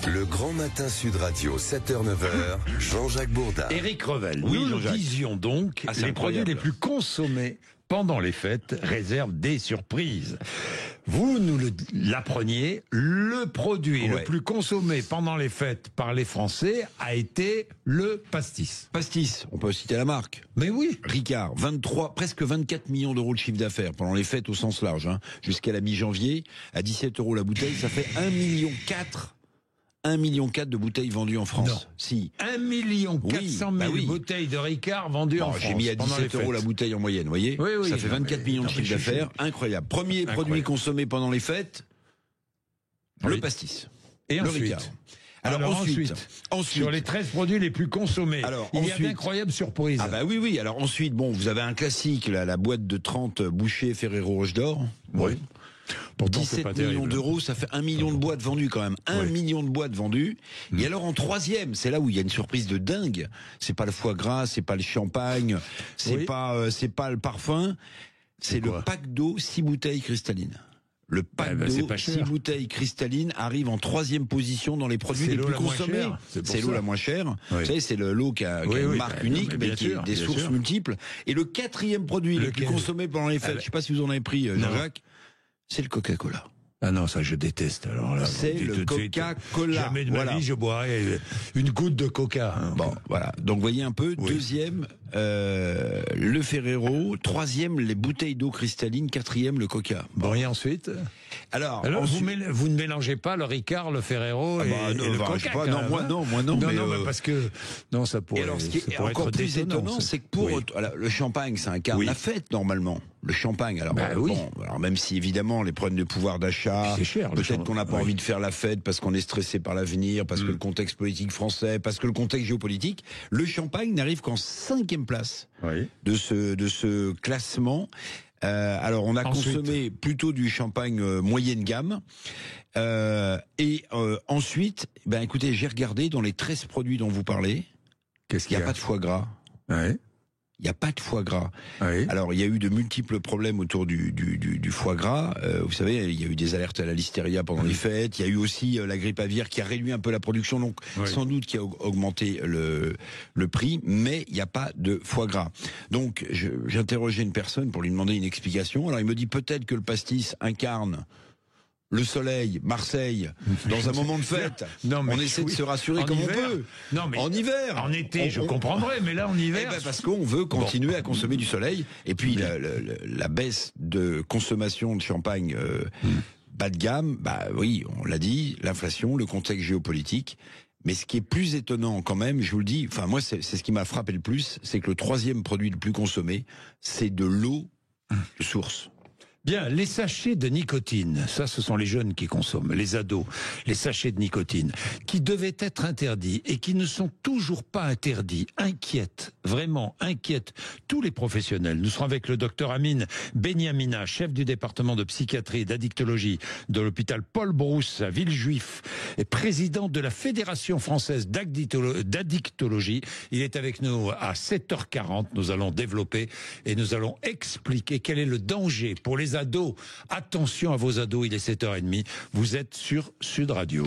Le Grand Matin Sud Radio, 7h-9h, Jean-Jacques Bourdin. Éric Revel, Oui, nous Jean-Jacques. disions donc les produits les plus consommés pendant les fêtes réservent des surprises. Vous nous l'appreniez, le produit le plus consommé pendant les fêtes par les Français a été le pastis. Pastis, on peut citer la marque. Mais oui. Ricard, presque 24 millions d'euros de chiffre d'affaires pendant les fêtes au sens large. Jusqu'à la mi-janvier, à 17 € la bouteille, ça fait 1,4 million. 1,4 million de bouteilles vendues en France. Non. Si. 1,4 million bouteilles de Ricard vendues en France. J'ai mis à 17 € la bouteille en moyenne, vous voyez. Oui, ça fait 24 millions de chiffre d'affaires. Incroyable. Premier produit consommé pendant les fêtes, le pastis. Et le ensuite Ricard. Alors ensuite, sur les 13 produits les plus consommés, il y a d'incroyables surprises. Ah bah oui. Alors ensuite, vous avez un classique, la boîte de 30 Boucher Ferrero Rocher d'Or. Oui. Pourtant, 17 millions d'euros, ça fait 1 million de boîtes vendues quand même. 1 million de boîtes vendues. Et alors en troisième, c'est là où il y a une surprise de dingue. C'est pas le foie gras, c'est pas le champagne, c'est pas le parfum. C'est le pack d'eau 6 bouteilles cristallines. Le pack d'eau 6 bouteilles cristallines arrive en troisième position dans les produits les plus consommés. C'est l'eau la moins chère. Vous savez, c'est l'eau qui a une marque unique, mais qui a des sources multiples. Et le quatrième produit le plus consommé pendant les fêtes, je sais pas si vous en avez pris, Jean-Jacques, c'est le Coca-Cola. Ah non, ça je déteste. Alors là, c'est le Coca-Cola. Jamais de ma vie je boirais une goutte de Coca. Bon, voilà. Donc, voyez un peu. Deuxième, le Ferrero. Troisième, les bouteilles d'eau cristalline. Quatrième, le Coca. Bon, et ensuite Alors ensuite, vous ne mélangez pas le Ricard, le Ferrero et le Coca. Moi non. Mais parce que ça pourrait. Et alors, ce qui est encore plus étonnant, c'est que le champagne, ça incarne la fête normalement. Le champagne, alors même si évidemment les problèmes de pouvoir d'achat, peut-être qu'on n'a pas envie de faire la fête parce qu'on est stressé par l'avenir, parce que le contexte politique français, parce que le contexte géopolitique, le champagne n'arrive qu'en 5e place de ce classement. Alors on a consommé plutôt du champagne moyenne gamme. Ensuite, écoutez, j'ai regardé dans les 13 produits dont vous parlez, il n'y a pas de foie gras. Il n'y a pas de foie gras. Alors, il y a eu de multiples problèmes autour du foie gras. Vous savez, il y a eu des alertes à la listeria pendant les fêtes. Il y a eu aussi la grippe aviaire qui a réduit un peu la production, donc sans doute qui a augmenté le prix, mais il n'y a pas de foie gras. Donc, j'interrogeais une personne pour lui demander une explication. Alors, il me dit peut-être que le pastis incarne le soleil, Marseille, dans un moment de fête. On essaie de se rassurer comme on peut. En hiver. En été, je comprendrais, mais là, en hiver. Parce qu'on veut continuer à consommer du soleil. Et puis, la baisse de consommation de champagne bas de gamme, on l'a dit, l'inflation, le contexte géopolitique. Mais ce qui est plus étonnant quand même, je vous le dis, moi, c'est ce qui m'a frappé le plus, c'est que le troisième produit le plus consommé, c'est de l'eau de source. Bien, les sachets de nicotine, ça ce sont les jeunes qui consomment, les ados, les sachets de nicotine, qui devaient être interdits et qui ne sont toujours pas interdits, inquiètent, vraiment inquiètent tous les professionnels. Nous serons avec le docteur Amine Benyamina, chef du département de psychiatrie et d'addictologie de l'hôpital Paul Brousse à Villejuif et président de la Fédération française d'addictologie. Il est avec nous à 7h40, nous allons développer et nous allons expliquer quel est le danger pour les ados. Attention à vos ados, il est 7h30. Vous êtes sur Sud Radio.